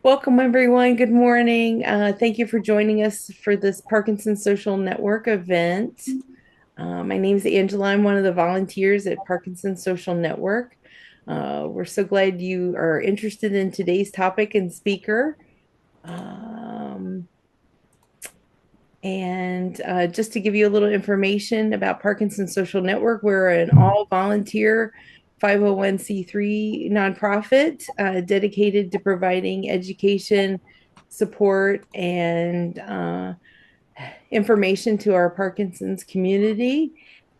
Welcome, everyone. Good morning. Thank you for joining us for this Parkinson Social Network event. My name is Angela. I'm one of the volunteers at Parkinson Social Network. We're so glad you are interested in today's topic and speaker. Um, and just to give you a little information about Parkinson Social Network, we're an all volunteer 501c3 nonprofit dedicated to providing education, support, and information to our Parkinson's community.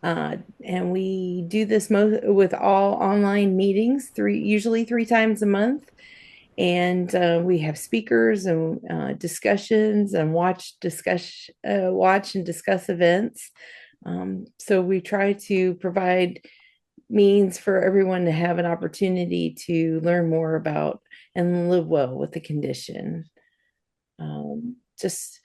And we do this with all online meetings, usually 3 times a month. And we have speakers and discussions and watch and discuss events. So we try to provide means for everyone to have an opportunity to learn more about and live well with the condition. Just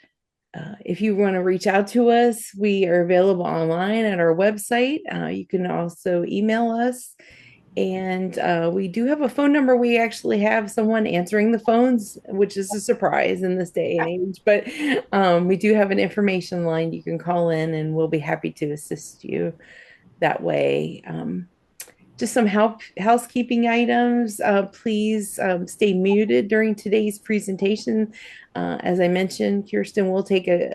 if you want to reach out to us, we are available online at our website. You can also email us. And we do have a phone number. We actually have someone answering the phones, which is a surprise in this day and age. But we do have an information line you can call in, and we'll be happy to assist you that way. Just some housekeeping items. Please stay muted during today's presentation. As I mentioned, Kirsten will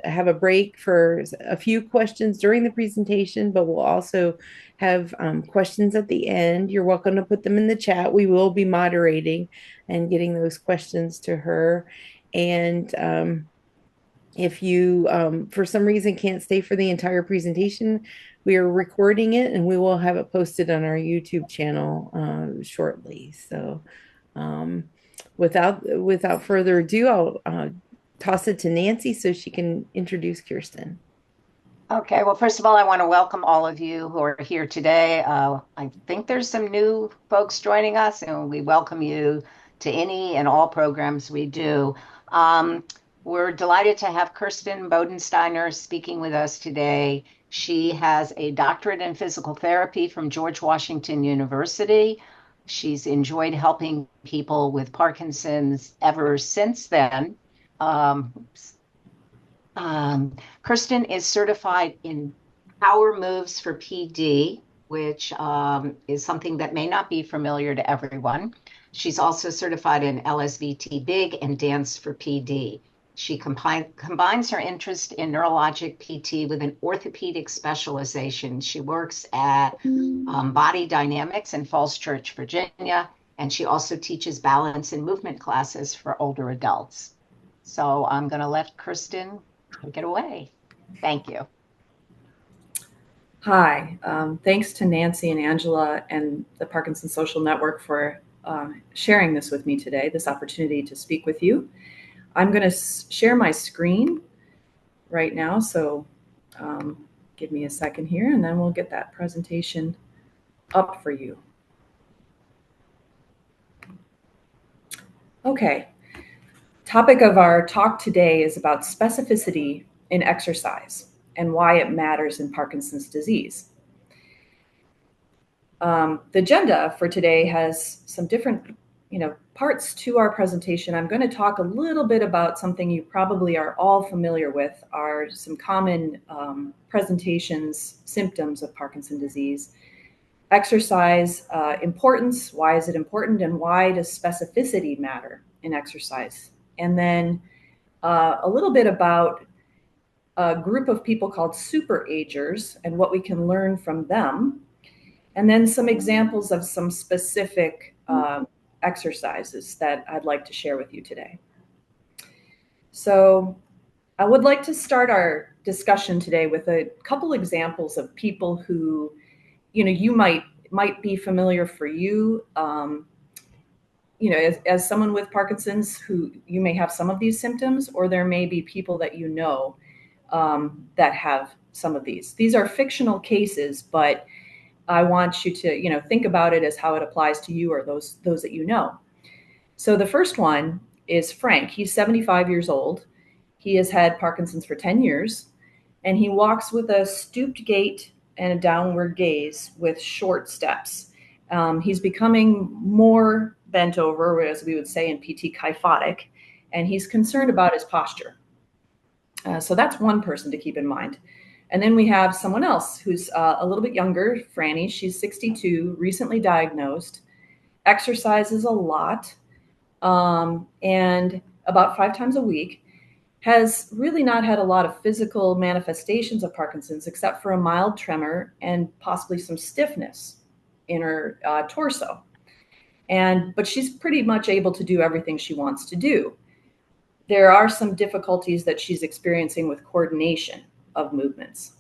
have a break for a few questions during the presentation, but we'll also have questions at the end. You're welcome to put them in the chat. We will be moderating and getting those questions to her. And if you, for some reason, can't stay for the entire presentation, we are recording it and we will have it posted on our YouTube channel shortly. So, without further ado, I'll toss it to Nancy so she can introduce Kirsten. Okay, well, first of all, I want to welcome all of you who are here today. I think there's some new folks joining us, and we welcome you to any and all programs we do. We're delighted to have Kirsten Bodensteiner speaking with us today. She has a doctorate in physical therapy from George Washington University. She's enjoyed helping people with Parkinson's ever since then. Um, Kirsten is certified in power moves for PD, which is something that may not be familiar to everyone. She's also certified in LSVT BIG and dance for PD. She combines her interest in neurologic PT with an orthopedic specialization. She works at Body Dynamics in Falls Church, Virginia, and she also teaches balance and movement classes for older adults. So I'm going to let Kirsten take it away. Thank you. Hi, thanks to Nancy and Angela and the Parkinson Social Network for sharing this with me today, this opportunity to speak with you. I'm going to share my screen right now, so give me a second here and then we'll get that presentation up for you. Okay, topic of our talk today is about specificity in exercise and why it matters in Parkinson's disease. The agenda for today has some different, parts to our presentation. I'm going to talk a little bit about something you probably are all familiar with, are some common presentations, symptoms of Parkinson's disease. Exercise importance, why is it important, and why does specificity matter in exercise? And then a little bit about a group of people called super agers and what we can learn from them. And then some examples of some specific exercises that I'd like to share with you today. So I would like to start our discussion today with a couple examples of people who, you might be familiar for you, as someone with Parkinson's who you may have some of these symptoms, or there may be people that that have some of these. These are fictional cases, but I want you to, think about it as how it applies to you or those that you know. So the first one is Frank. He's 75 years old. He has had Parkinson's for 10 years, and he walks with a stooped gait and a downward gaze with short steps. He's becoming more bent over, as we would say in PT, kyphotic, and he's concerned about his posture. So that's one person to keep in mind. And then we have someone else who's a little bit younger, Franny. She's 62, recently diagnosed, exercises a lot, and about 5 times a week, has really not had a lot of physical manifestations of Parkinson's except for a mild tremor and possibly some stiffness in her torso. But she's pretty much able to do everything she wants to do. There are some difficulties that she's experiencing with coordination of movements.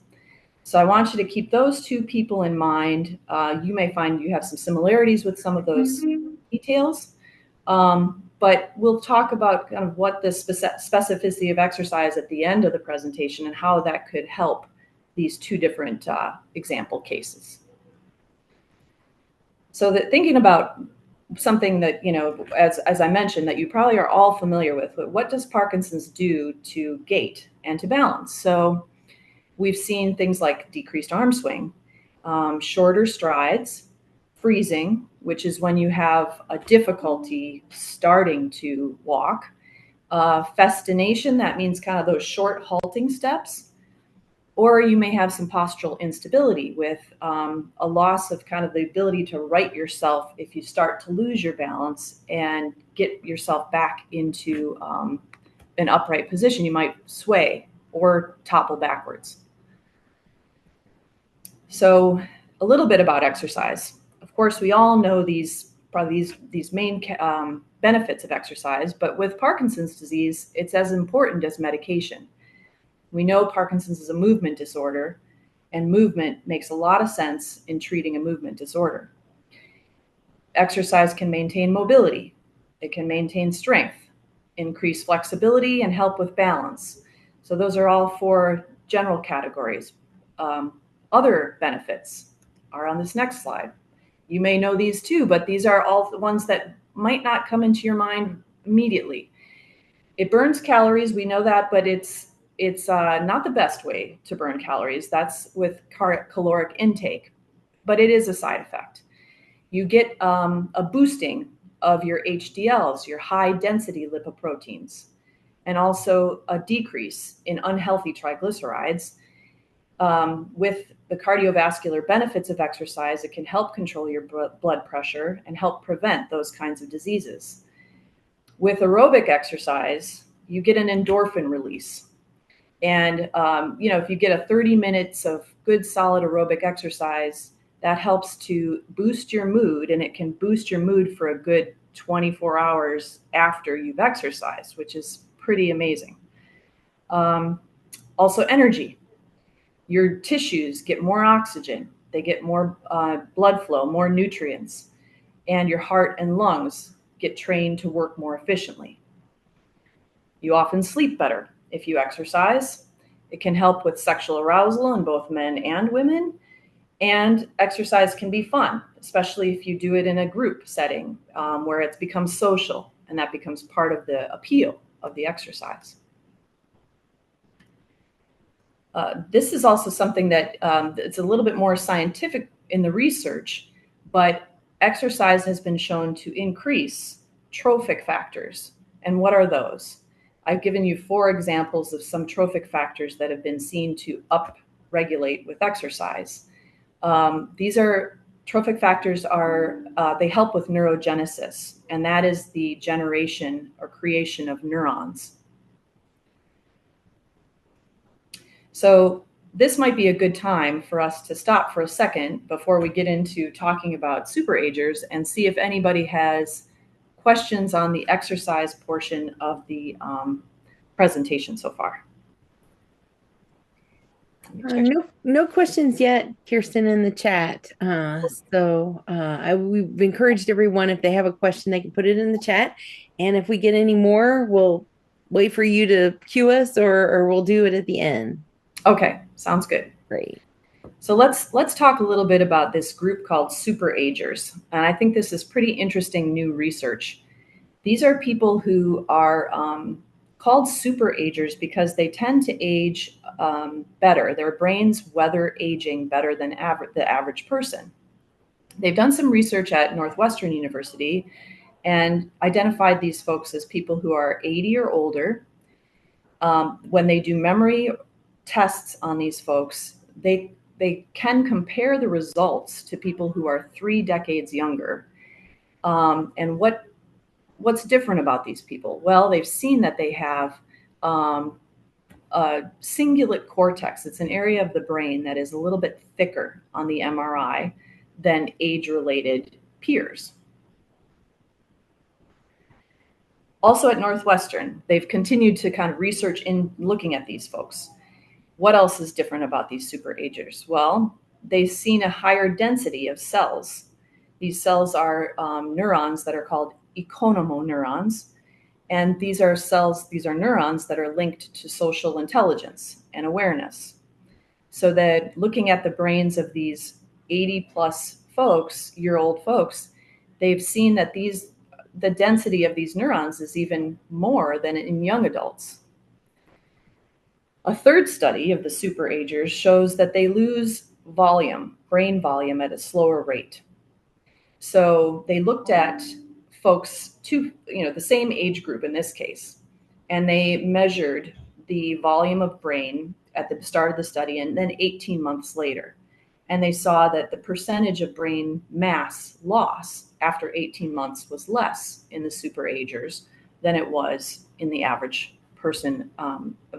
So I want you to keep those two people in mind. You may find you have some similarities with some of those details, but we'll talk about kind of what the specificity of exercise at the end of the presentation and how that could help these two different example cases. So that thinking about something that, as I mentioned, that you probably are all familiar with, but what does Parkinson's do to gait and to balance? So we've seen things like decreased arm swing, shorter strides, freezing, which is when you have a difficulty starting to walk, festination, that means kind of those short halting steps, or you may have some postural instability with a loss of kind of the ability to right yourself if you start to lose your balance and get yourself back into an upright position. You might sway or topple backwards. So a little bit about exercise. Of course, we all know these main benefits of exercise, but with Parkinson's disease, it's as important as medication. We know Parkinson's is a movement disorder, and movement makes a lot of sense in treating a movement disorder. Exercise can maintain mobility. It can maintain strength, increase flexibility, and help with balance. So those are all 4 general categories. Other benefits are on this next slide. You may know these too, but these are all the ones that might not come into your mind immediately. It burns calories, we know that, but it's not the best way to burn calories. That's with caloric intake, but it is a side effect. You get a boosting of your HDLs, your high density lipoproteins, and also a decrease in unhealthy triglycerides. With the cardiovascular benefits of exercise, it can help control your blood pressure and help prevent those kinds of diseases. With aerobic exercise, you get an endorphin release. And, if you get a 30 minutes of good, solid aerobic exercise, that helps to boost your mood, and it can boost your mood for a good 24 hours after you've exercised, which is pretty amazing. Also energy. Your tissues get more oxygen, they get more blood flow, more nutrients, and your heart and lungs get trained to work more efficiently. You often sleep better if you exercise. It can help with sexual arousal in both men and women, and exercise can be fun, especially if you do it in a group setting where it becomes social, and that becomes part of the appeal of the exercise. This is also something that it's a little bit more scientific in the research, but exercise has been shown to increase trophic factors. And what are those? I've given you 4 examples of some trophic factors that have been seen to upregulate with exercise. These are trophic factors they help with neurogenesis, and that is the generation or creation of neurons. So this might be a good time for us to stop for a second before we get into talking about superagers and see if anybody has questions on the exercise portion of the presentation so far. No questions yet, Kirsten, in the chat. We've encouraged everyone, if they have a question, they can put it in the chat. And if we get any more, we'll wait for you to cue us, or we'll do it at the end. Okay, sounds good. Great. So let's talk a little bit about this group called superagers. And I think this is pretty interesting new research. These are people who are called superagers because they tend to age better. Their brains weather aging better than the average person. They've done some research at Northwestern University, and identified these folks as people who are 80 or older. When they do memory tests on these folks, they can compare the results to people who are 3 decades younger. And what's different about these people? Well, they've seen that they have a cingulate cortex. It's an area of the brain that is a little bit thicker on the MRI than age-related peers. Also at Northwestern, they've continued to kind of research in looking at these folks. What else is different about these superagers? Well, they've seen a higher density of cells. These cells are neurons that are called economoneurons. And these are neurons that are linked to social intelligence and awareness. So that looking at the brains of these 80 plus year-old folks, they've seen that the density of these neurons is even more than in young adults. A third study of the superagers shows that they lose brain volume at a slower rate. So they looked at folks the same age group in this case, and they measured the volume of brain at the start of the study and then 18 months later. And they saw that the percentage of brain mass loss after 18 months was less in the superagers than it was in the average person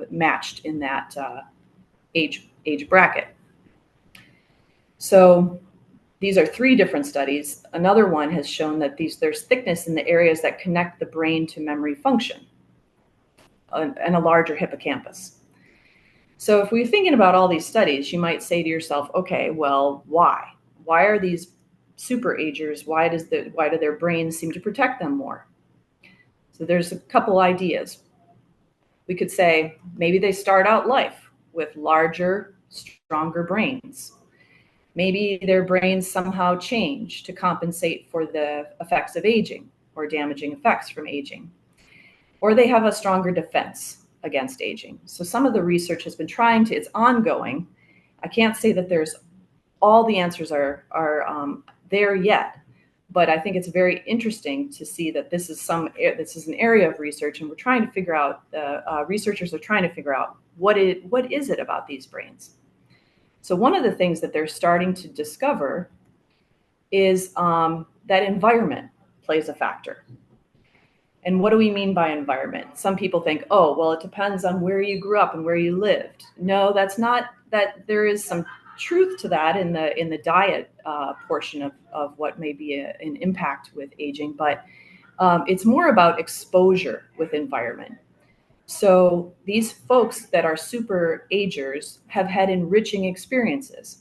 matched in that age bracket. So these are 3 different studies. Another one has shown that there's thickness in the areas that connect the brain to memory function and a larger hippocampus. So if we're thinking about all these studies, you might say to yourself, okay, well, why? Why are these superagers, why do their brains seem to protect them more? So there's a couple ideas. We could say maybe they start out life with larger, stronger brains. Maybe their brains somehow change to compensate for the effects of aging or damaging effects from aging. Or they have a stronger defense against aging. So some of the research has been it's ongoing. I can't say that there's all the answers are there yet, but I think it's very interesting to see that this is an area of research, and we're trying to figure out, researchers are trying to figure out what is it about these brains. So one of the things that they're starting to discover is that environment plays a factor. And what do we mean by environment? Some people think, oh, well, it depends on where you grew up and where you lived. No, that's not that. There is some truth to that in the diet portion of what may be an impact with aging, but it's more about exposure with environment. So these folks that are super agers have had enriching experiences.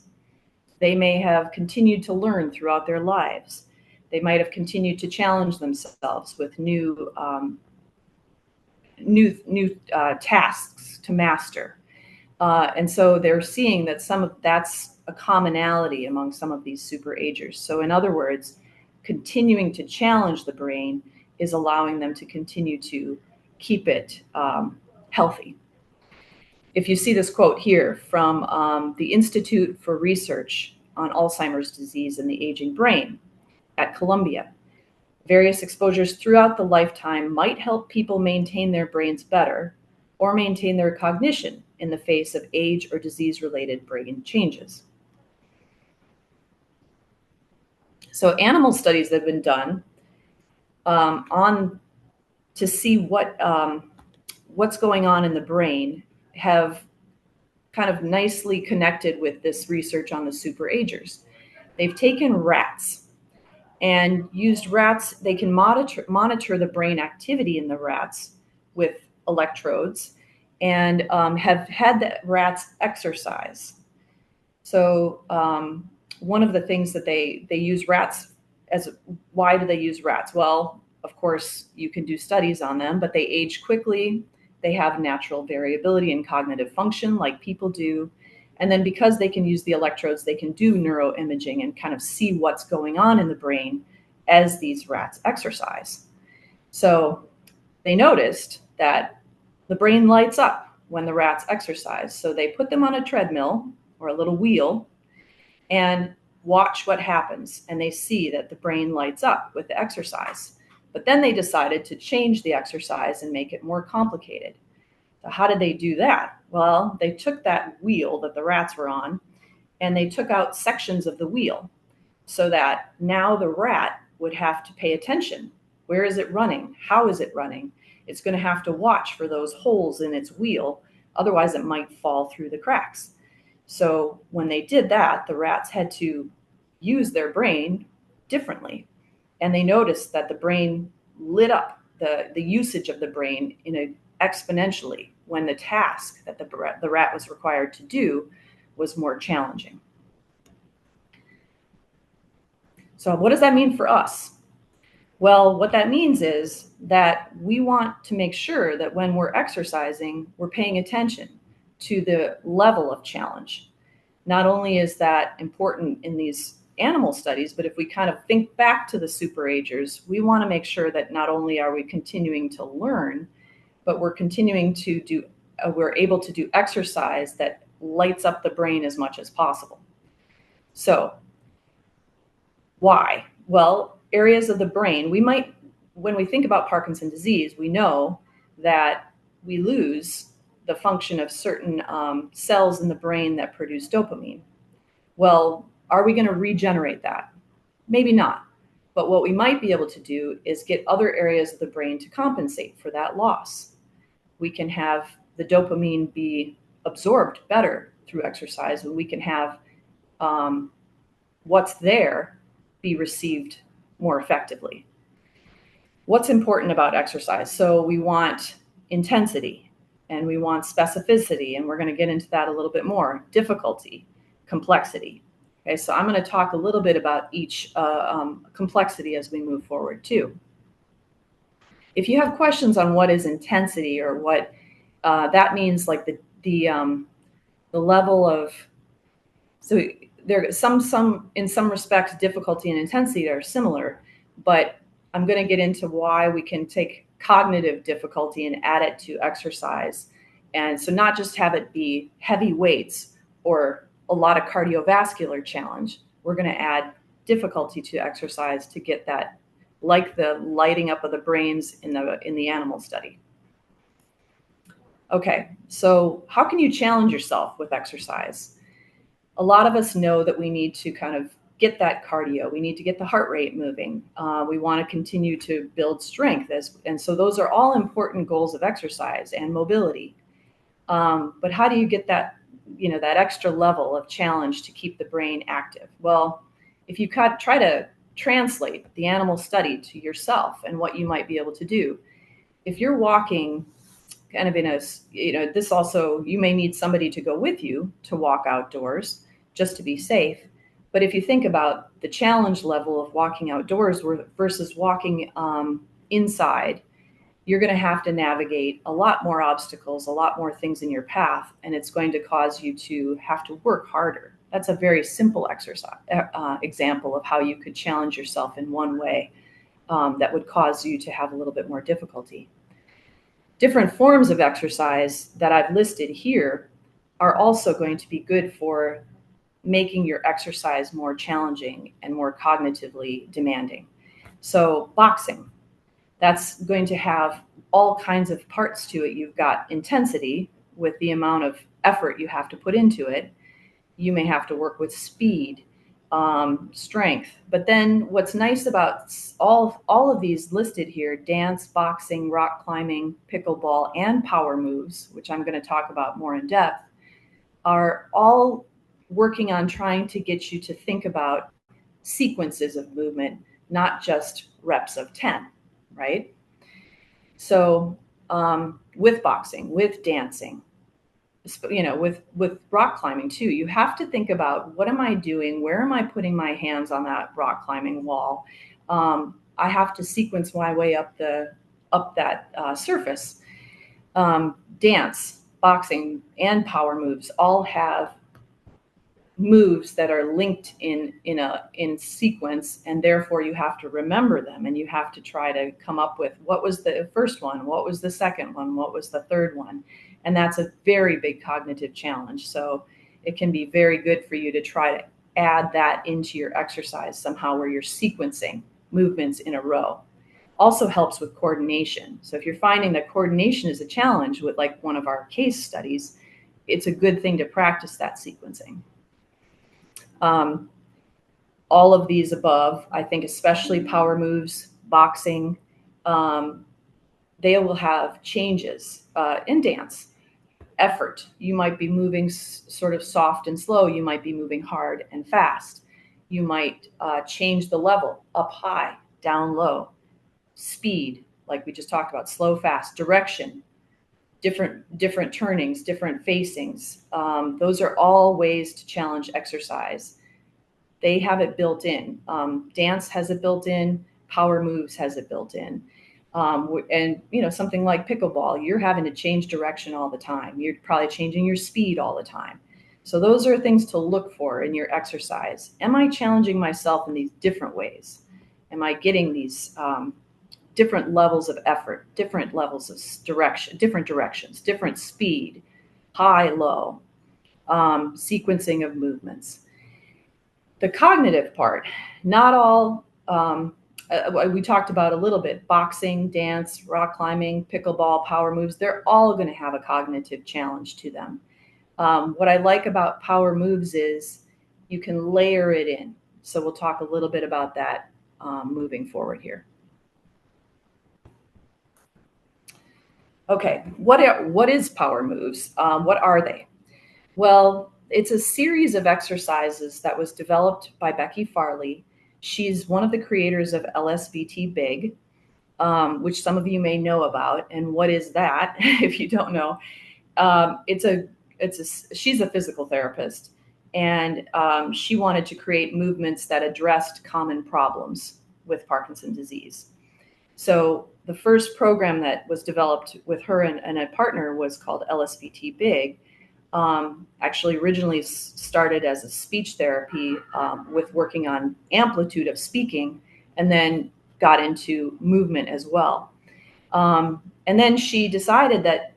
They may have continued to learn throughout their lives. They might have continued to challenge themselves with new tasks to master. And so they're seeing that that's a commonality among some of these superagers. So in other words, continuing to challenge the brain is allowing them to continue to keep it healthy. If you see this quote here from the Institute for Research on Alzheimer's Disease and the Aging Brain at Columbia, various exposures throughout the lifetime might help people maintain their brains better or maintain their cognition in the face of age or disease-related brain changes. So animal studies that have been done to see what's going on in the brain have kind of nicely connected with this research on the superagers. They've taken rats and used rats. They can monitor the brain activity in the rats with electrodes and have had the rats exercise. So one of the things that they use rats as, why do they use rats? Well, of course, you can do studies on them, but they age quickly. They have natural variability in cognitive function like people do. And then because they can use the electrodes, they can do neuroimaging and kind of see what's going on in the brain as these rats exercise. So they noticed that the brain lights up when the rats exercise. So they put them on a treadmill or a little wheel and watch what happens. And they see that the brain lights up with the exercise. But then they decided to change the exercise and make it more complicated. So how did they do that? Well, they took that wheel that the rats were on and they took out sections of the wheel so that now the rat would have to pay attention. Where is it running? How is it running? It's going to have to watch for those holes in its wheel. Otherwise, it might fall through the cracks. So when they did that, the rats had to use their brain differently. And they noticed that the brain lit up, the usage of the brain exponentially when the task that the rat was required to do was more challenging. So what does that mean for us? Well, what that means is that we want to make sure that when we're exercising, we're paying attention to the level of challenge. Not only is that important in these animal studies, but if we kind of think back to the superagers, we want to make sure that not only are we continuing to learn, but we're continuing to we're able to do exercise that lights up the brain as much as possible. So why? Well, areas of the brain, when we think about Parkinson's disease, we know that we lose the function of certain cells in the brain that produce dopamine. Well, are we going to regenerate that? Maybe not. But what we might be able to do is get other areas of the brain to compensate for that loss. We can have the dopamine be absorbed better through exercise, and we can have what's there be received more effectively. What's important about exercise? So we want intensity and we want specificity, and we're going to get into that a little bit more. Difficulty, complexity. Okay, so I'm going to talk a little bit about each complexity as we move forward too. If you have questions on what is intensity or what that means, like the level of, so there some in some respects difficulty and intensity are similar, but I'm going to get into why we can take cognitive difficulty and add it to exercise, and so not just have it be heavy weights or a lot of cardiovascular challenge. We're going to add difficulty to exercise to get that, like the lighting up of the brains in the animal study. Okay, so how can you challenge yourself with exercise? A lot of us know that we need to kind of get that cardio. We need to get the heart rate moving. We want to continue to build strength, and so those are all important goals of exercise and mobility. But how do you get that, that extra level of challenge to keep the brain active? Well, if you try to translate the animal study to yourself and what you might be able to do, if you're walking kind of in a, this also, you may need somebody to go with you to walk outdoors just to be safe. But if you think about the challenge level of walking outdoors versus walking inside, you're going to have to navigate a lot more obstacles, a lot more things in your path, and it's going to cause you to have to work harder. That's a very simple exercise example of how you could challenge yourself in one way that would cause you to have a little bit more difficulty. Different forms of exercise that I've listed here are also going to be good for making your exercise more challenging and more cognitively demanding. So boxing, that's going to have all kinds of parts to it. You've got intensity with the amount of effort you have to put into it. You may have to work with speed, strength. But then what's nice about all of these listed here, dance, boxing, rock climbing, pickleball, and power moves, which I'm going to talk about more in depth, are all working on trying to get you to think about sequences of movement, not just reps of 10, right? So with boxing, with dancing, with rock climbing too, you have to think about, what am I doing? Where am I putting my hands on that rock climbing wall? I have to sequence my way up that surface. Dance, boxing, and power moves all have moves that are linked in sequence, and therefore you have to remember them, and you have to try to come up with, what was the first one, what was the second one, what was the third one. And that's a very big cognitive challenge. So it can be very good for you to try to add that into your exercise somehow, where you're sequencing movements in a row. Also helps with coordination. So if you're finding that coordination is a challenge with like one of our case studies, it's a good thing to practice that sequencing. All of these above, I think especially power moves, boxing, they will have changes in dance. Effort, you might be moving sort of soft and slow, you might be moving hard and fast. You might change the level, up high, down low. Speed, like we just talked about, slow, fast. Direction, different turnings, different facings. Those are all ways to challenge exercise. They have it built in. Dance has it built in. Power moves has it built in. And something like pickleball, you're having to change direction all the time. You're probably changing your speed all the time. So those are things to look for in your exercise. Am I challenging myself in these different ways? Am I getting these different levels of effort, different levels of direction, different directions, different speed, high, low, sequencing of movements? The cognitive part, not all, we talked about a little bit, boxing, dance, rock climbing, pickleball, power moves, they're all going to have a cognitive challenge to them. What I like about power moves is you can layer it in. So we'll talk a little bit about that moving forward here. Okay, what is power moves? What are they? Well, it's a series of exercises that was developed by Becky Farley. She's one of the creators of LSVT BIG, which some of you may know about. And what is that, if you don't know? She's a physical therapist, and she wanted to create movements that addressed common problems with Parkinson disease. So the first program that was developed with her and a partner was called LSVT BIG. Actually originally started as a speech therapy with working on amplitude of speaking, and then got into movement as well. And then she decided that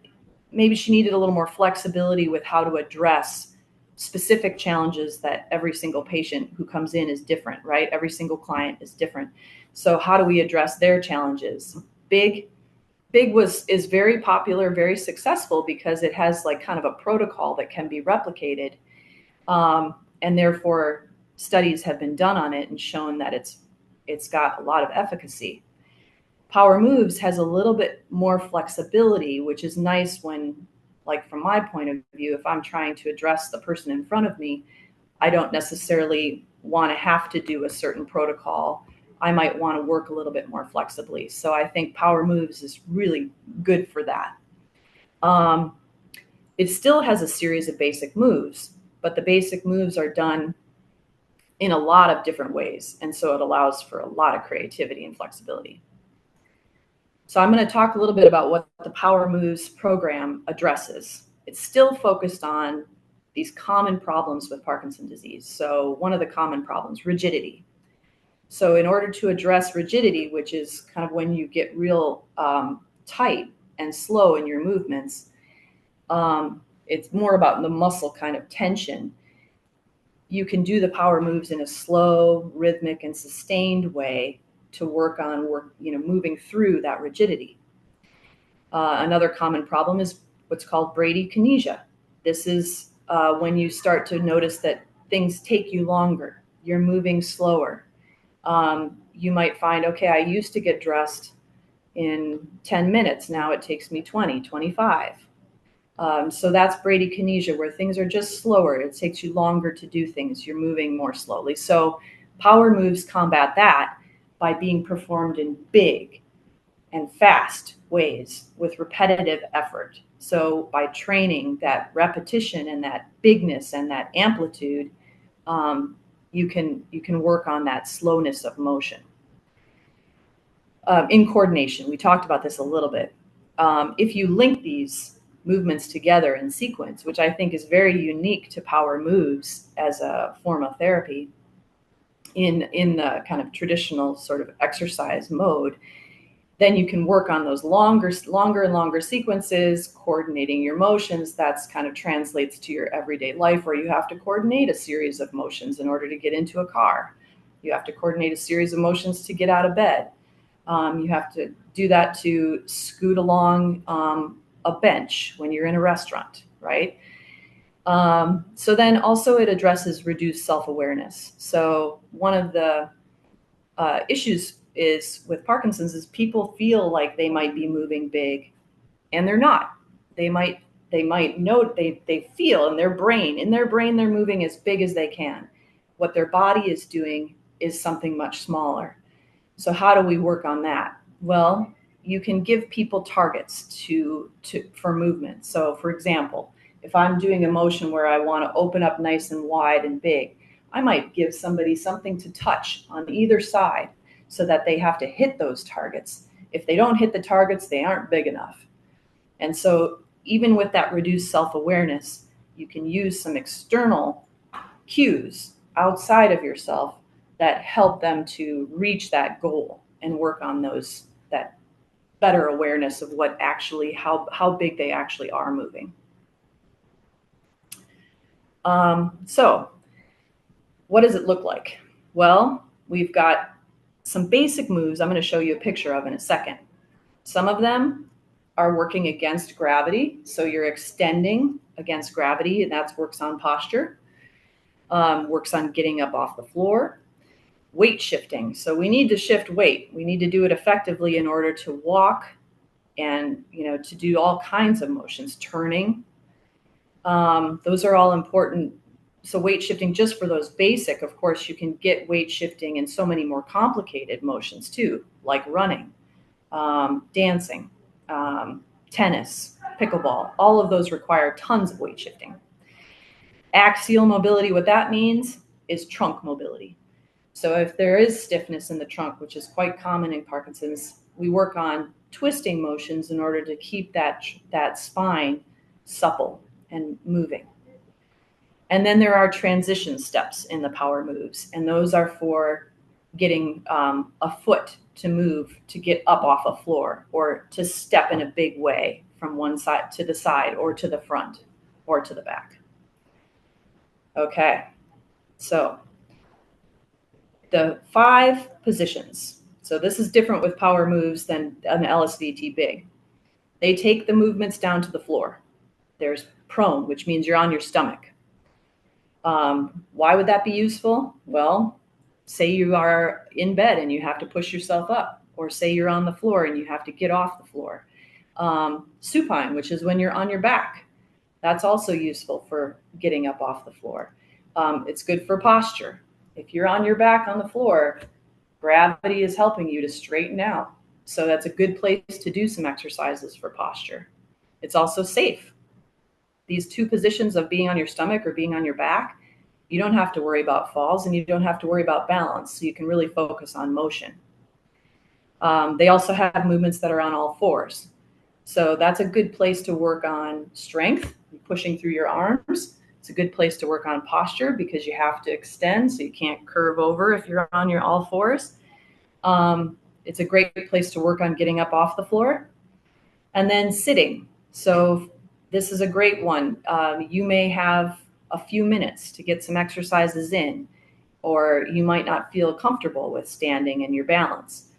maybe she needed a little more flexibility with how to address specific challenges that every single patient who comes in is different, right? Every single client is different. So how do we address their challenges? BIG is very popular, very successful because it has like kind of a protocol that can be replicated. And therefore studies have been done on it and shown that it's got a lot of efficacy. Power Moves has a little bit more flexibility, which is nice when, like from my point of view, if I'm trying to address the person in front of me, I don't necessarily want to have to do a certain protocol. I might want to work a little bit more flexibly. So I think Power Moves is really good for that. It still has a series of basic moves, but the basic moves are done in a lot of different ways. And so it allows for a lot of creativity and flexibility. So I'm going to talk a little bit about what the Power Moves program addresses. It's still focused on these common problems with Parkinson's disease. So one of the common problems, rigidity. So in order to address rigidity, which is kind of when you get real tight and slow in your movements, it's more about the muscle kind of tension. You can do the power moves in a slow, rhythmic, and sustained way to work on moving through that rigidity. Another common problem is what's called bradykinesia. This is when you start to notice that things take you longer. You're moving slower. You might find, okay, I used to get dressed in 10 minutes. Now it takes me 20, 25. So that's bradykinesia, where things are just slower. It takes you longer to do things. You're moving more slowly. So power moves combat that by being performed in big and fast ways with repetitive effort. So by training that repetition and that bigness and that amplitude, you can work on that slowness of motion. In coordination, we talked about this a little bit. If you link these movements together in sequence, which I think is very unique to Power Moves as a form of therapy in the kind of traditional sort of exercise mode, then you can work on those longer and longer sequences, coordinating your motions. That's kind of translates to your everyday life, where you have to coordinate a series of motions in order to get into a car. You have to coordinate a series of motions to get out of bed. You have to do that to scoot along a bench when you're in a restaurant, right? So then also it addresses reduced self-awareness. So one of the issues is with Parkinson's is people feel like they might be moving big and they're not. They might know, they feel in their brain they're moving as big as they can. What their body is doing is something much smaller. So how do we work on that? Well, you can give people targets for movement. So for example, if I'm doing a motion where I want to open up nice and wide and big, I might give somebody something to touch on either side so that they have to hit those targets. If they don't hit the targets, they aren't big enough. And so even with that reduced self-awareness, you can use some external cues outside of yourself that help them to reach that goal and work on that better awareness of what actually, how big they actually are moving. So what does it look like? Well, we've got some basic moves I'm going to show you a picture of in a second. Some of them are working against gravity. So you're extending against gravity, and that works on posture, works on getting up off the floor. Weight shifting. So we need to shift weight. We need to do it effectively in order to walk and, to do all kinds of motions, turning. Those are all important. So weight shifting just for those basic, of course, you can get weight shifting in so many more complicated motions too, like running, dancing, tennis, pickleball. All of those require tons of weight shifting. Axial mobility, what that means is trunk mobility. So if there is stiffness in the trunk, which is quite common in Parkinson's, we work on twisting motions in order to keep that spine supple and moving. And then there are transition steps in the power moves, and those are for getting a foot to move to get up off a floor, or to step in a big way from one side to the side, or to the front, or to the back. Okay, so the 5 positions. So this is different with power moves than an LSVT BIG. They take the movements down to the floor. There's prone, which means you're on your stomach. Why would that be useful? Well, say you are in bed and you have to push yourself up, or say you're on the floor and you have to get off the floor. Supine, which is when you're on your back. That's also useful for getting up off the floor. It's good for posture. If you're on your back on the floor, gravity is helping you to straighten out. So that's a good place to do some exercises for posture. It's also safe. These 2 positions of being on your stomach or being on your back, you don't have to worry about falls, and you don't have to worry about balance. So you can really focus on motion. They also have movements that are on all 4s. So that's a good place to work on strength, pushing through your arms. It's a good place to work on posture because you have to extend, so you can't curve over if you're on your all 4s. It's a great place to work on getting up off the floor. And then sitting. So this is a great one. You may have a few minutes to get some exercises in, or you might not feel comfortable with standing and your balance.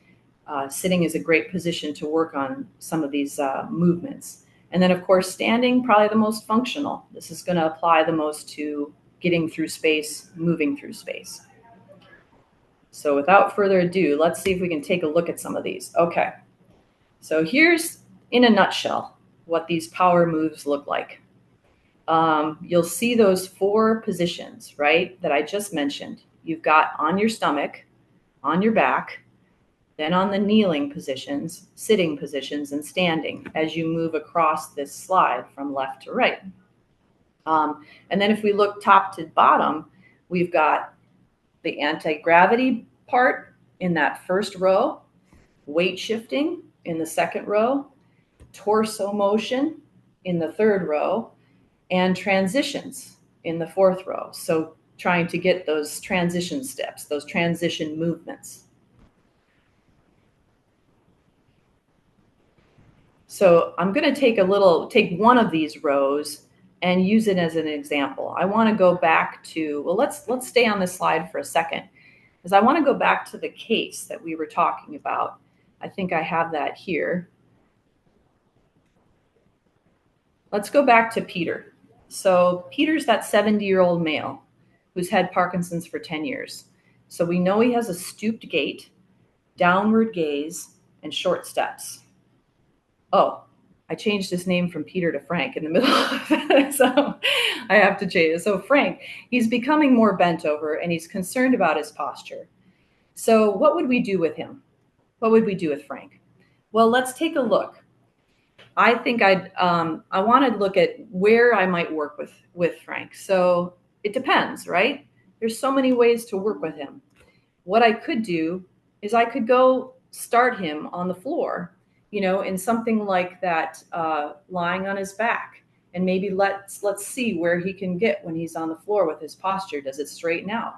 Sitting is a great position to work on some of these movements. And then, of course, standing, probably the most functional. This is going to apply the most to getting through space, moving through space. So without further ado, let's see if we can take a look at some of these. Okay, so here's, in a nutshell, what these power moves look like. You'll see those 4 positions, right, that I just mentioned. You've got on your stomach, on your back, then on the kneeling positions, sitting positions, and standing as you move across this slide from left to right. And then if we look top to bottom, we've got the anti-gravity part in that first row, weight shifting in the second row, torso motion in the third row, and transitions in the fourth row. So trying to get those transition steps, those transition movements. So I'm going to take one of these rows and use it as an example. I want to go back to, well, let's stay on this slide for a second, because I want to go back to the case that we were talking about. I think I have that here. Let's go back to Peter. So Peter's that 70-year-old male who's had Parkinson's for 10 years. So we know he has a stooped gait, downward gaze, and short steps. Oh, I changed his name from Peter to Frank in the middle of it, so I have to change it. So Frank, he's becoming more bent over and he's concerned about his posture. So what would we do with him? What would we do with Frank? Well, let's take a look. I think I want to look at where I might work with Frank. So it depends, right? There's so many ways to work with him. What I could do is I could go start him on the floor, in something like that, lying on his back, and maybe let's see where he can get when he's on the floor with his posture. Does it straighten out?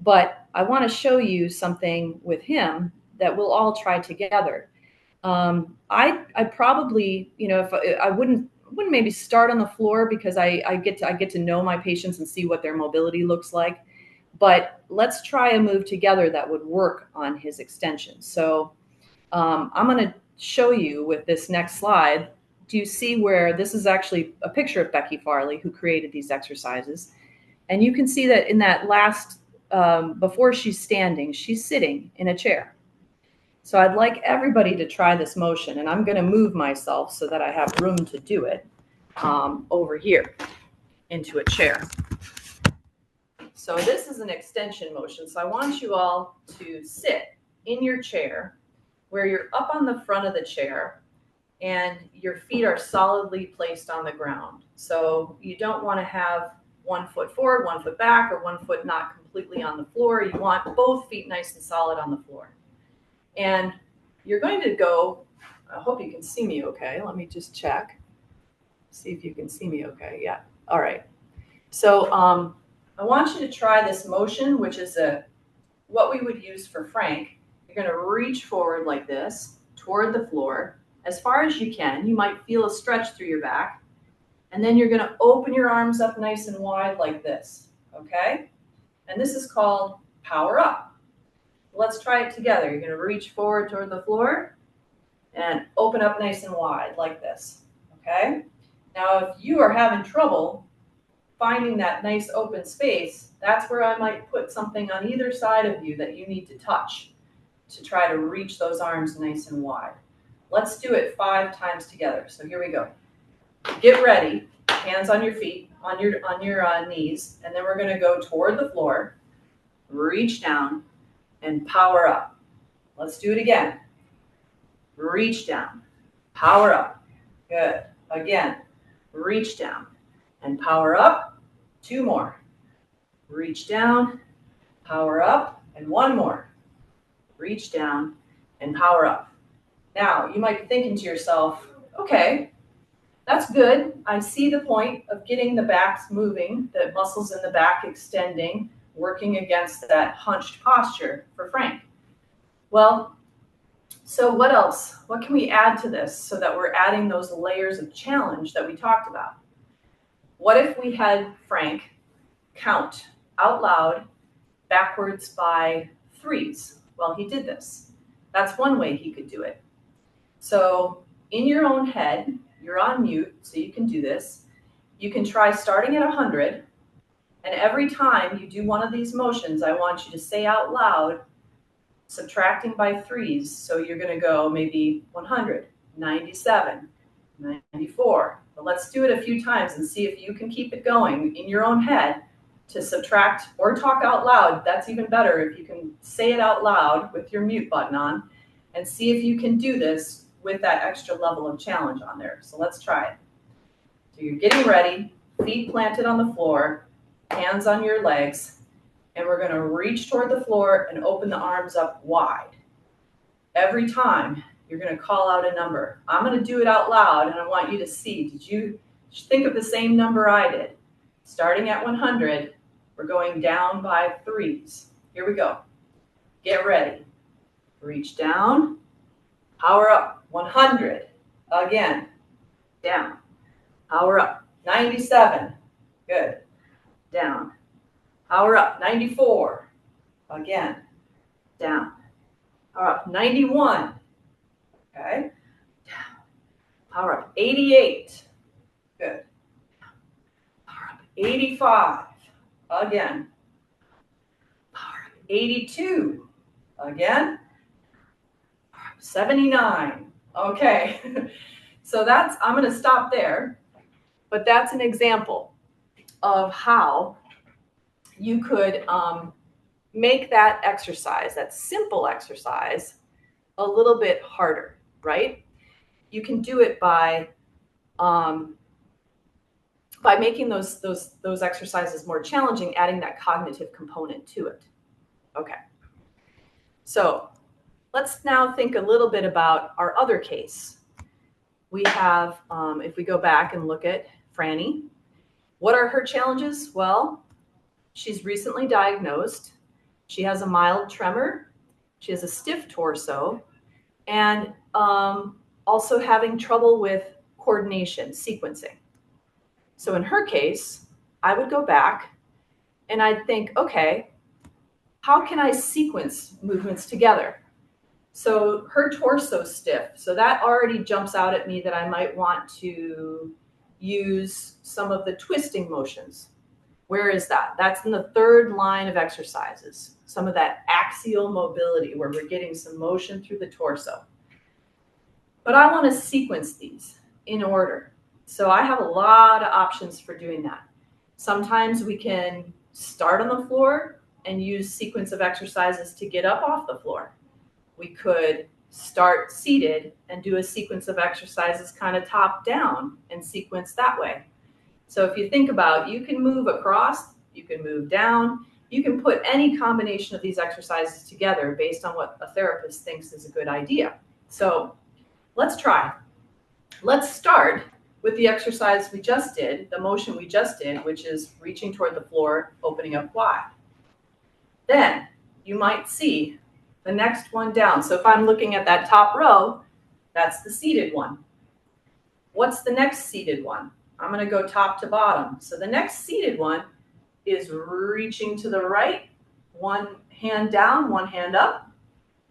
But I want to show you something with him that we'll all try together. I probably, if I wouldn't maybe start on the floor, because I get to know my patients and see what their mobility looks like. But let's try a move together that would work on his extension. So I'm going to show you with this next slide. Do you see where this is actually a picture of Becky Farley, who created these exercises? And you can see that in that last, before she's standing, she's sitting in a chair. So I'd like everybody to try this motion, and I'm going to move myself so that I have room to do it over here into a chair. So this is an extension motion. So I want you all to sit in your chair where you're up on the front of the chair and your feet are solidly placed on the ground. So you don't want to have one foot forward, one foot back, or one foot not completely on the floor. You want both feet nice and solid on the floor. And you're going to go, I hope you can see me okay. Let me just check. See if you can see me okay. Yeah. All right. So I want you to try this motion, which is what we would use for Frank. You're going to reach forward like this toward the floor as far as you can. You might feel a stretch through your back. And then you're going to open your arms up nice and wide like this. Okay? And this is called power up. Let's try it together. You're going to reach forward toward the floor and open up nice and wide like this. Okay? Now, if you are having trouble finding that nice open space, that's where I might put something on either side of you that you need to touch to try to reach those arms nice and wide. Let's do it 5 times together. So here we go. Get ready. Hands on your feet, on your knees, and then we're going to go toward the floor, reach down, and power up. Let's do it again. Reach down, power up. Good. Again, reach down and power up. 2 more. Reach down, power up, and 1 more. Reach down and power up. Now, you might be thinking to yourself, okay, that's good. I see the point of getting the backs moving, the muscles in the back extending, working against that hunched posture for Frank. Well, so what else? What can we add to this so that we're adding those layers of challenge that we talked about? What if we had Frank count out loud backwards by 3s? Well, he did this. That's one way he could do it. So in your own head, you're on mute, so you can do this. You can try starting at 100. And every time you do one of these motions, I want you to say out loud, subtracting by 3s. So you're going to go maybe 100, 97, 94. But let's do it a few times and see if you can keep it going in your own head to subtract or talk out loud. That's even better if you can say it out loud with your mute button on, and see if you can do this with that extra level of challenge on there. So let's try it. So you're getting ready, feet planted on the floor, hands on your legs, and we're going to reach toward the floor and open the arms up wide. Every time, you're going to call out a number. I'm going to do it out loud, and I want you to see. Did you think of the same number I did? Starting at 100, we're going down by 3s. Here we go. Get ready. Reach down, power up. 100. Again, down. Power up. 97. Good. Down. Power up. 94. Again, down. Power up. 91. Okay. Power up. 88. Good. Power up. 85. Again. Power up. 82. Again. Power up. 79. Okay. So I'm going to stop there, but that's an example of how you could make that exercise, that simple exercise, a little bit harder, right? You can do it by making those exercises more challenging, adding that cognitive component to it. Okay. So let's now think a little bit about our other case. We have, if we go back and look at Franny, what are her challenges? Well, she's recently diagnosed. She has a mild tremor. She has a stiff torso, and also having trouble with coordination, sequencing. So in her case, I would go back and I'd think, okay, how can I sequence movements together? So her torso stiff. So that already jumps out at me that I might want to use some of the twisting motions. Where is that? That's in the third line of exercises. Some of that axial mobility where we're getting some motion through the torso. But I want to sequence these in order. So I have a lot of options for doing that. Sometimes we can start on the floor and use sequence of exercises to get up off the floor. We could start seated and do a sequence of exercises kind of top down and sequence that way. So if you think about, you can move across, you can move down, you can put any combination of these exercises together based on what a therapist thinks is a good idea. So let's try. Let's start with the exercise we just did, the motion we just did, which is reaching toward the floor, opening up wide. Then you might see the next one down. So if I'm looking at that top row, that's the seated one. What's the next seated one? I'm going to go top to bottom. So the next seated one is reaching to the right, one hand down, one hand up,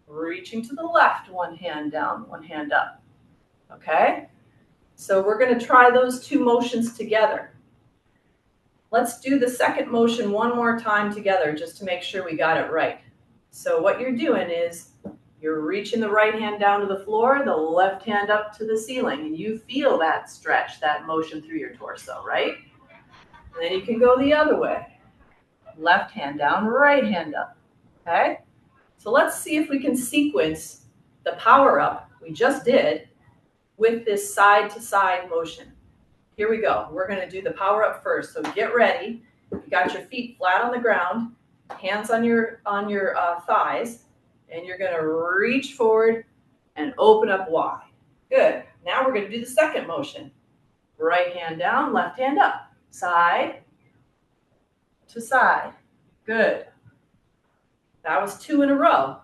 reaching to the left, one hand down, one hand up. Okay? So we're going to try those two motions together. Let's do the second motion one more time together just to make sure we got it right. So what you're doing is you're reaching the right hand down to the floor, the left hand up to the ceiling, and you feel that stretch, that motion through your torso, right? And then you can go the other way. Left hand down, right hand up, okay? So let's see if we can sequence the power up we just did with this side to side motion. Here we go. We're going to do the power up first. So get ready. You got your feet flat on the ground, hands on your thighs, and you're going to reach forward and open up wide. Good. Now we're going to do the second motion. Right hand down, left hand up. Side to side. Good. That was 2 in a row.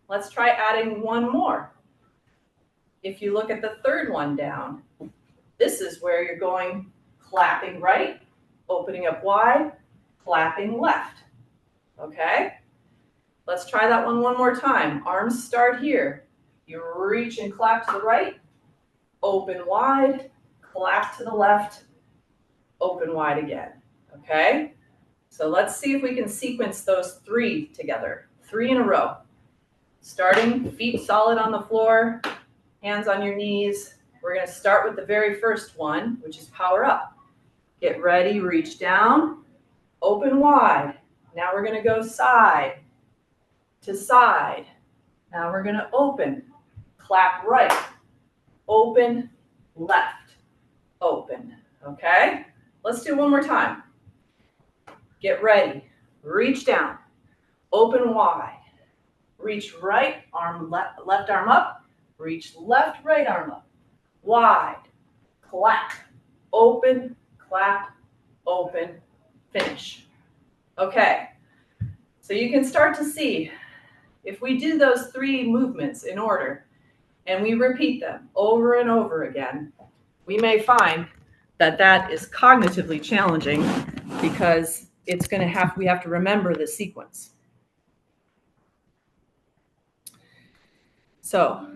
Let's try adding one more. If you look at the third one down, this is where you're going clapping right, opening up wide, clapping left. Okay? Let's try that one more time. Arms start here. You reach and clap to the right, open wide, clap to the left, open wide again. Okay? So let's see if we can sequence those 3 together. 3 in a row. Starting, feet solid on the floor, hands on your knees. We're going to start with the very first one, which is power up. Get ready, reach down, open wide. Now we're going to go side to side. Now we're going to open, clap right, open, left, open. Okay? Let's do it one more time. Get ready, reach down, open wide, reach right, arm left arm up, reach left, right arm up, wide, clap, open, clap, open, finish. Okay, so you can start to see if we do those 3 movements in order and we repeat them over and over again, we may find that that is cognitively challenging because we have to remember the sequence. So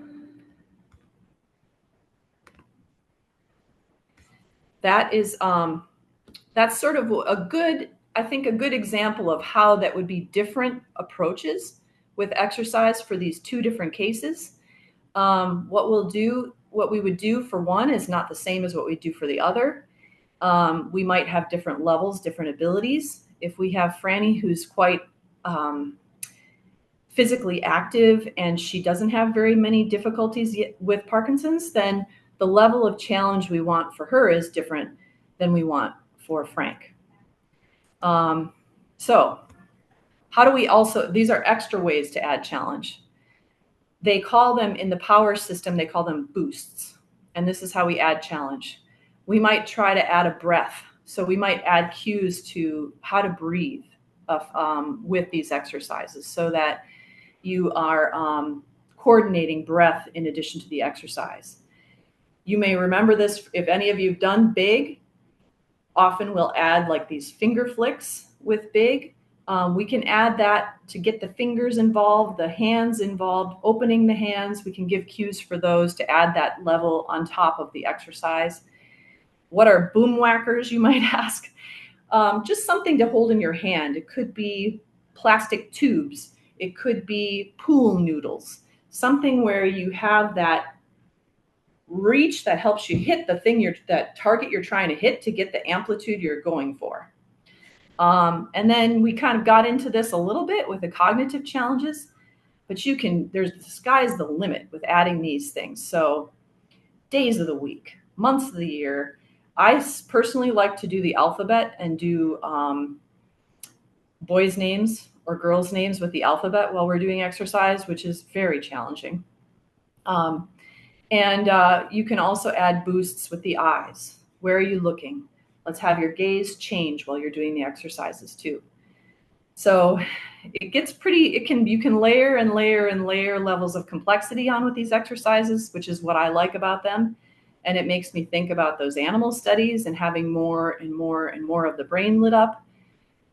that is that's sort of a good, I think, a good example of how that would be different approaches with exercise for these two different cases. What we would do for one is not the same as what we do for the other. We might have different levels, different abilities. If we have Franny, who's quite physically active and she doesn't have very many difficulties with Parkinson's, then the level of challenge we want for her is different than we want for Frank. So how do we also, these are extra ways to add challenge. They call them, in the power system, they call them boosts. And this is how we add challenge. We might try to add a breath. So we might add cues to how to breathe with these exercises so that you are coordinating breath in addition to the exercise. You may remember this, if any of you have done BIG, often we'll add like these finger flicks with BIG. We can add that to get the fingers involved, the hands involved, opening the hands. We can give cues for those to add that level on top of the exercise. What are boom whackers, you might ask? Just something to hold in your hand. It could be plastic tubes. It could be pool noodles. Something where you have that reach that helps you hit the thing that target you're trying to hit to get the amplitude you're going for. And then we kind of got into this a little bit with the cognitive challenges, but the sky's the limit with adding these things. So days of the week, months of the year. I personally like to do the alphabet and do boys' names or girls' names with the alphabet while we're doing exercise, which is very challenging. And you can also add boosts with the eyes. Where are you looking? Let's have your gaze change while you're doing the exercises too. So it gets you can layer and layer and layer levels of complexity on with these exercises, which is what I like about them. And it makes me think about those animal studies and having more and more and more of the brain lit up,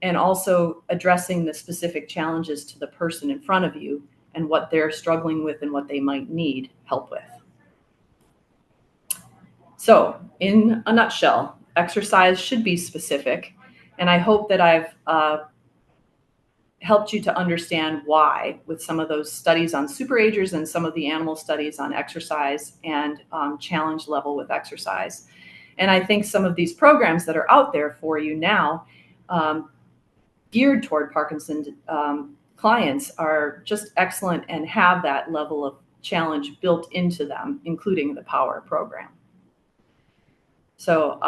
and also addressing the specific challenges to the person in front of you and what they're struggling with and what they might need help with. So in a nutshell, exercise should be specific. And I hope that I've helped you to understand why with some of those studies on superagers and some of the animal studies on exercise and challenge level with exercise. And I think some of these programs that are out there for you now, geared toward Parkinson's clients, are just excellent and have that level of challenge built into them, including the POWER program. So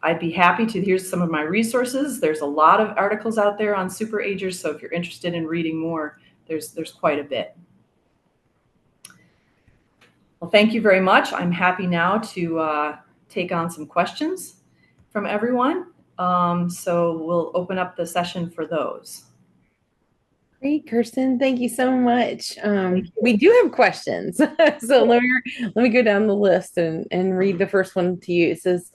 I'd be happy to, here's some of my resources. There's a lot of articles out there on superagers, so if you're interested in reading more, there's quite a bit. Well, thank you very much. I'm happy now to take on some questions from everyone. So we'll open up the session for those. Great, Kirsten. Thank you so much. We do have questions. So let me go down the list and read the first one to you. It says,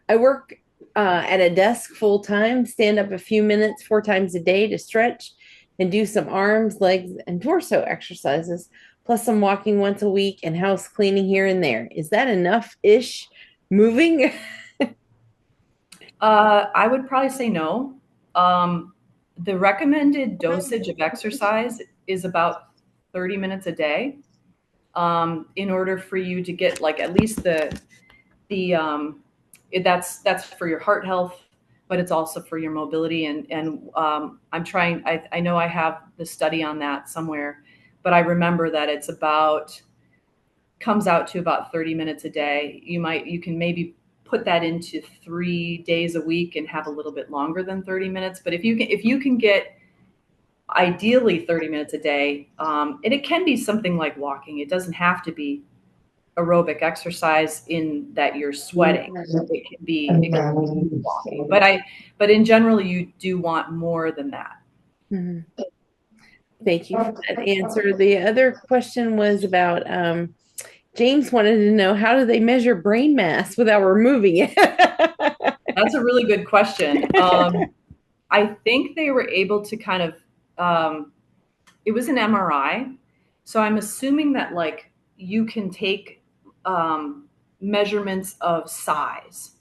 I work at a desk full time, stand up a few minutes 4 times a day to stretch and do some arms, legs, and torso exercises, plus some walking once a week and house cleaning here and there. Is that enough-ish moving? I would probably say no. The recommended dosage of exercise is about 30 minutes a day, in order for you to get like at least that's for your heart health, but it's also for your mobility. And I'm trying, I know I have the study on that somewhere, but I remember that it's comes out to about 30 minutes a day. You can maybe put that into 3 days a week and have a little bit longer than 30 minutes. But if you can get ideally 30 minutes a day, and it can be something like walking. It doesn't have to be aerobic exercise in that you're sweating. It can be walking. But in general, you do want more than that. Mm-hmm. Thank you for that answer. The other question was about James wanted to know, how do they measure brain mass without removing it? That's a really good question. I think they were able to kind of, it was an MRI. So I'm assuming that like you can take measurements of size.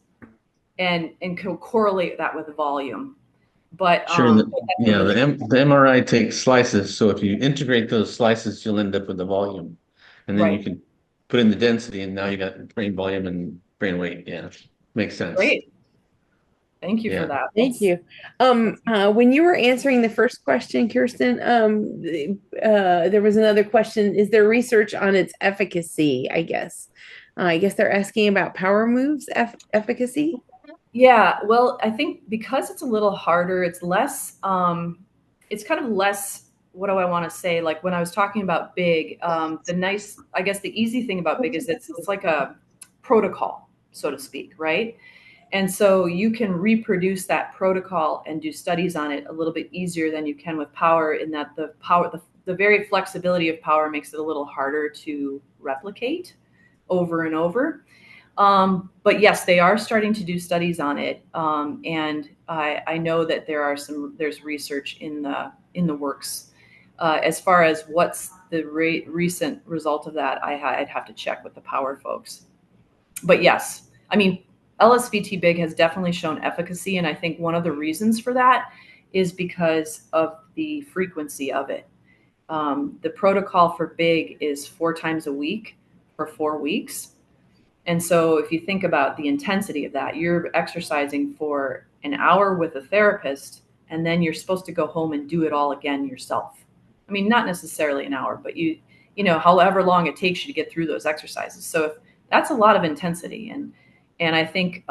and correlate that with volume. But Sure. that's a really The MRI takes slices. So if you integrate those slices, you'll end up with the volume. And then you right. can put in the density, and now you got brain volume and brain weight. Yeah. Makes sense. Great. Thank you for Yeah. that. Thank you. That's When you were answering the first question, Kirsten, there was another question. Is there research on its efficacy? I guess they're asking about power moves efficacy. Yeah, well, I think because it's a little harder, it's less, it's kind of less, what do I want to say? Like when I was talking about big, I guess the easy thing about big is it's like a protocol, so to speak, right? And so you can reproduce that protocol and do studies on it a little bit easier than you can with power, in that the very flexibility of power makes it a little harder to replicate over and over. But yes, they are starting to do studies on it, and I know that there's research in the works. As far as what's the recent result of that, I'd have to check with the power folks. But yes, I mean, LSVT big has definitely shown efficacy, and I think one of the reasons for that is because of the frequency of it. The protocol for big is 4 times a week for 4 weeks. And so if you think about the intensity of that, you're exercising for an hour with a therapist, and then you're supposed to go home and do it all again yourself. I mean, not necessarily an hour, but however long it takes you to get through those exercises. So if that's a lot of intensity, and I think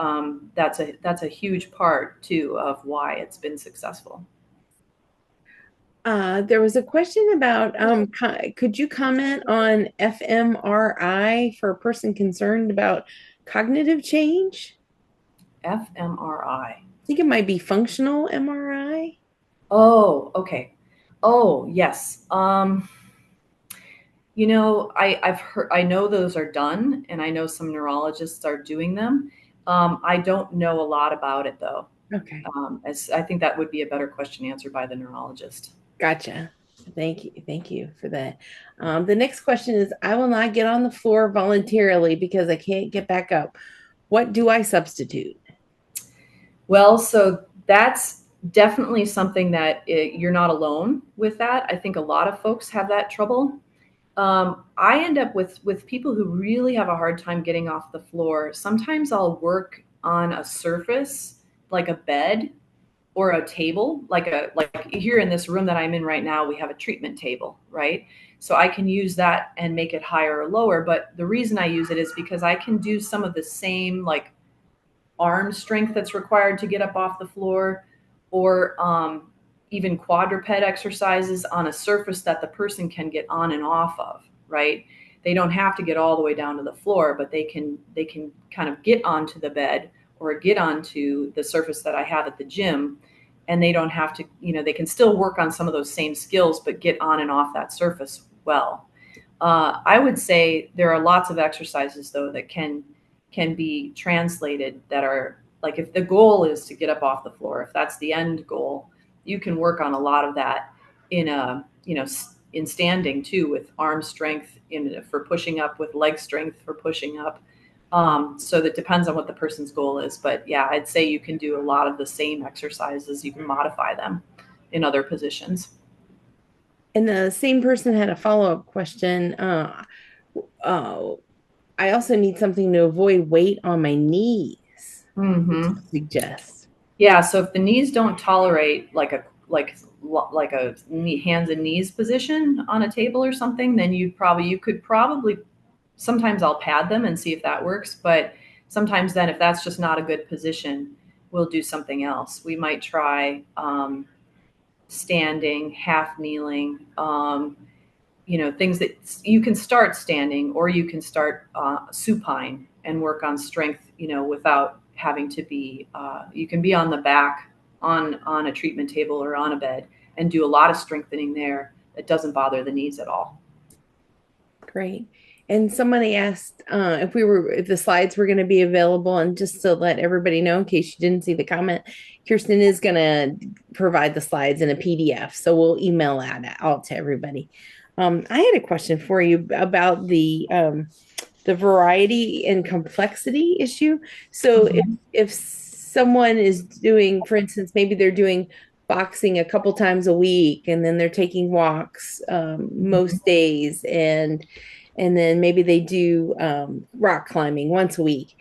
that's a huge part too of why it's been successful. There was a question about could you comment on fMRI for a person concerned about cognitive change? fMRI. I think it might be functional MRI. Oh, okay. Oh, yes. I've heard, I know those are done, and I know some neurologists are doing them. I don't know a lot about it though. Okay, As I think that would be a better question answered by the neurologist. gotcha. Thank you. Thank you for that. The next question is, I will not get on the floor voluntarily because I can't get back up. What do I substitute? Well, so that's definitely something that you're not alone with that. I think a lot of folks have that trouble. I end up with people who really have a hard time getting off the floor. Sometimes I'll work on a surface like a bed or a table, like here in this room that I'm in right now, we have a treatment table, right? So I can use that and make it higher or lower. But the reason I use it is because I can do some of the same like arm strength that's required to get up off the floor, or even quadruped exercises on a surface that the person can get on and off of, right? They don't have to get all the way down to the floor, but they can kind of get onto the bed or get onto the surface that I have at the gym, and they don't have to, they can still work on some of those same skills, but get on and off that surface well. I would say there are lots of exercises though that can be translated that are like, if the goal is to get up off the floor, if that's the end goal, you can work on a lot of that in in standing too, with arm strength for pushing up, with leg strength for pushing up. So that depends on what the person's goal is. But yeah, I'd say you can do a lot of the same exercises. You can modify them in other positions. And the same person had a follow-up question. Uh, I also need something to avoid weight on my knees. What do Mm-hmm. you suggest? Yeah. So if the knees don't tolerate like a hands and knees position on a table or something, then you could probably, sometimes I'll pad them and see if that works. But sometimes then if that's just not a good position, we'll do something else. We might try standing, half kneeling, things that you can start standing, or you can start supine and work on strength, without having to be, you can be on the back on a treatment table or on a bed and do a lot of strengthening there that doesn't bother the knees at all. Great. And somebody asked if the slides were going to be available, and just to let everybody know, in case you didn't see the comment, Kirsten is going to provide the slides in a PDF, so we'll email that out to everybody. I had a question for you about the variety and complexity issue. So Mhm. if someone is doing, for instance, maybe they're doing boxing a couple times a week, and then they're taking walks most days, and then maybe they do rock climbing once a week.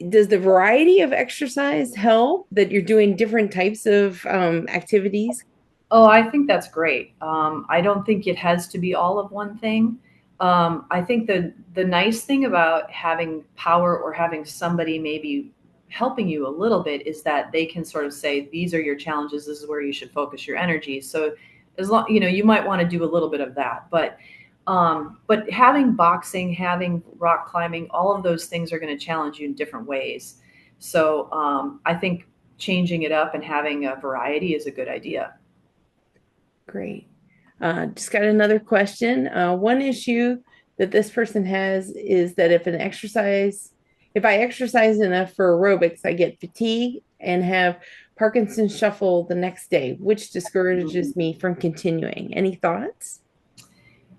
Does the variety of exercise help that you're doing different types of activities? Oh, I think that's great. I don't think it has to be all of one thing. I think the nice thing about having power or having somebody maybe helping you a little bit is that they can sort of say, these are your challenges. This is where you should focus your energy. So as long, you might want to do a little bit of that, but having boxing, having rock climbing, all of those things are going to challenge you in different ways. So I think changing it up and having a variety is a good idea. Great. Just got another question. One issue that this person has is that if I exercise enough for aerobics, I get fatigue and have Parkinson's shuffle the next day, which discourages me from continuing. Any thoughts?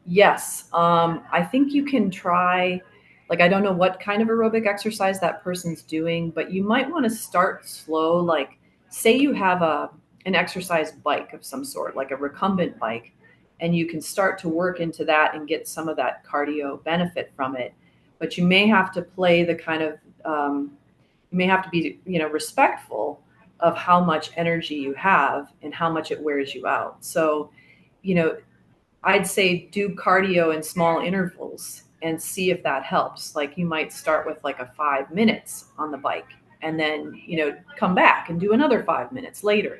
Yes, I think you can try, like, I don't know what kind of aerobic exercise that person's doing, but you might want to start slow. Like, say you have an exercise bike of some sort, like a recumbent bike, and you can start to work into that and get some of that cardio benefit from it. But you may have to play the kind of, you may have to be, respectful of how much energy you have and how much it wears you out. So, you know, I'd say do cardio in small intervals and see if that helps. Like you might start with like a 5 minutes on the bike and then, come back and do another 5 minutes later.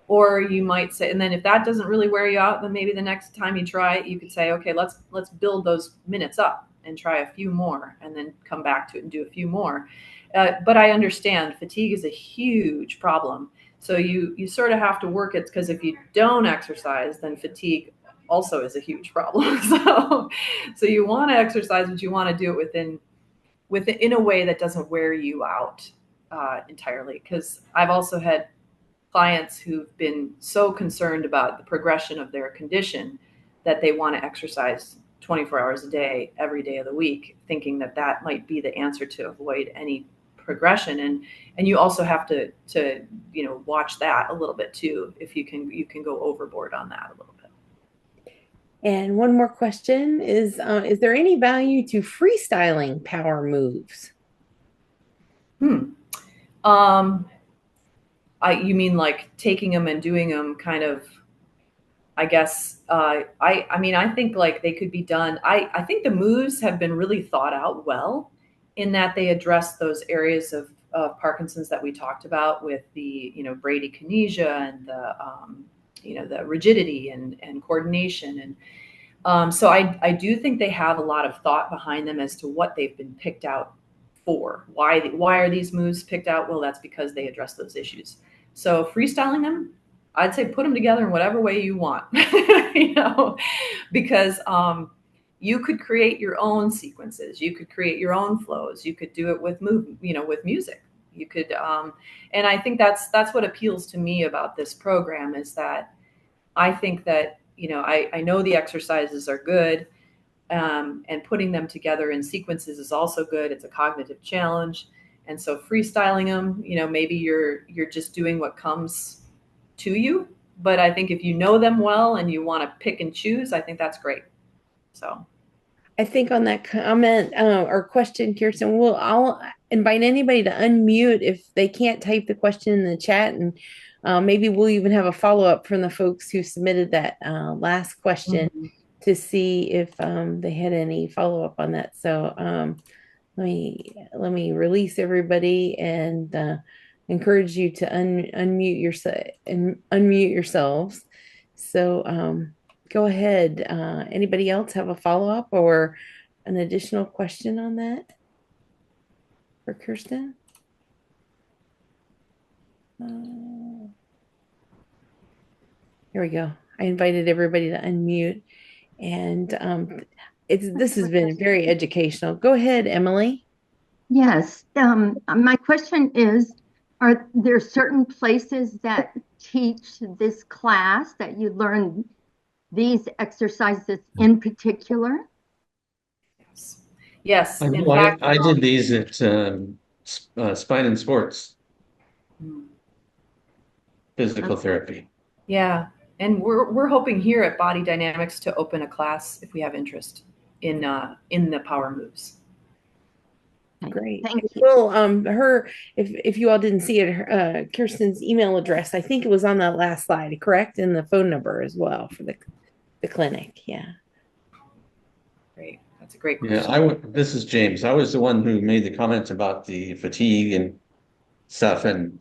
Or you might say, and then if that doesn't really wear you out, then maybe the next time you try it, you could say, okay, let's build those minutes up and try a few more and then come back to it and do a few more. But I understand fatigue is a huge problem. So you sort of have to work it because if you don't exercise, then fatigue also is a huge problem. So you want to exercise, but you want to do it within in a way that doesn't wear you out entirely. Because I've also had clients who've been so concerned about the progression of their condition that they want to exercise 24 hours a day, every day of the week, thinking that that might be the answer to avoid any progression. And you also have to watch that a little bit too. If you can go overboard on that a little bit. And one more question is there any value to freestyling power moves? Hmm. You mean like taking them and doing them kind of, I guess, I mean, I think like they could be done. I think the moves have been really thought out well in that they address those areas of Parkinson's that we talked about with the, bradykinesia and the rigidity and coordination. And so I do think they have a lot of thought behind them as to what they've been picked out for. Why are these moves picked out? Well, that's because they address those issues. So freestyling them, I'd say put them together in whatever way you want, because you could create your own sequences. You could create your own flows. You could do it with with music. You could, and I think that's what appeals to me about this program is that I think that, I know the exercises are good, and putting them together in sequences is also good. It's a cognitive challenge. And so freestyling them, maybe you're just doing what comes to you. But I think if you know them well and you want to pick and choose, I think that's great. So I think on that comment or question, Kirsten, I'll invite anybody to unmute if they can't type the question in the chat, and maybe we'll even have a follow up from the folks who submitted that last question mhm. to see if they had any follow up on that. So let me release everybody and encourage you to unmute yourself and unmute yourselves. So go ahead. Anybody else have a follow up or an additional question on that for Kirsten? Here we go. I invited everybody to unmute, and this has been very educational. Go ahead, Emily. Yes. My question is, are there certain places that teach this class that you learn these exercises in particular? Yes. I In know I, fact, I did these at Spine and Sports. Mm. physical therapy. Yeah, and we're hoping here at Body Dynamics to open a class if we have interest in the power moves. Great. Thank you. Well, her, if you all didn't see it, Kirsten's email address, I think it was on that last slide, correct? And the phone number as well for the clinic. Yeah. Great, that's a great Yeah, question. this is James. I was the one who made the comment about the fatigue and stuff, and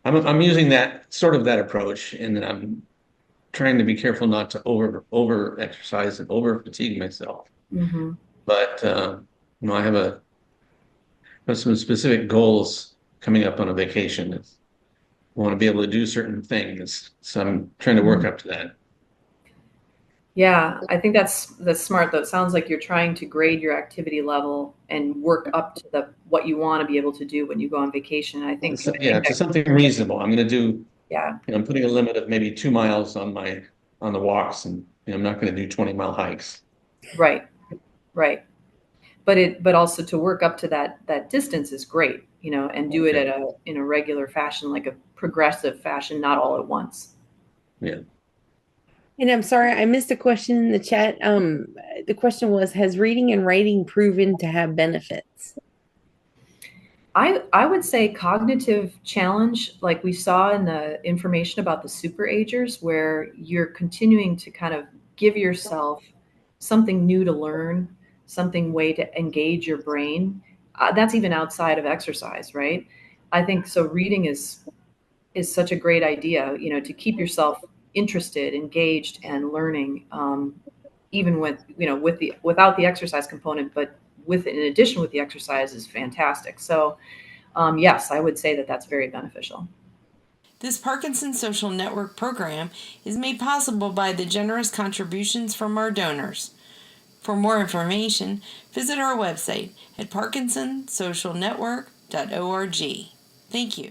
I'm using that sort of that approach, and I'm trying to be careful not to over exercise and over fatigue myself. Mm-hmm. But I have some specific goals coming up on a vacation. I want to be able to do certain things, so I'm trying to work up to that. Yeah, I think that's smart though. It sounds like you're trying to grade your activity level and work up to what you want to be able to do when you go on vacation. I think, So, yeah, to something reasonable. I'm going to do. yeah, I'm putting a limit of maybe 2 miles on the walks, and I'm not going to do 20-mile hikes. right, right. But also to work up to that distance is great, and do it in a regular fashion, like a progressive fashion, not all at once. Yeah. And I'm sorry, I missed a question in the chat. The question was, has reading and writing proven to have benefits? I would say cognitive challenge, like we saw in the information about the super agers, where you're continuing to kind of give yourself something new to learn, something way to engage your brain. That's even outside of exercise, right? I think so. Reading is such a great idea, to keep yourself interested, engaged, and learning, even without the exercise component, but in addition with the exercise is fantastic. So yes, I would say that that's very beneficial. This Parkinson Social Network program is made possible by the generous contributions from our donors. For more information, visit our website at parkinsonsocialnetwork.org. Thank you.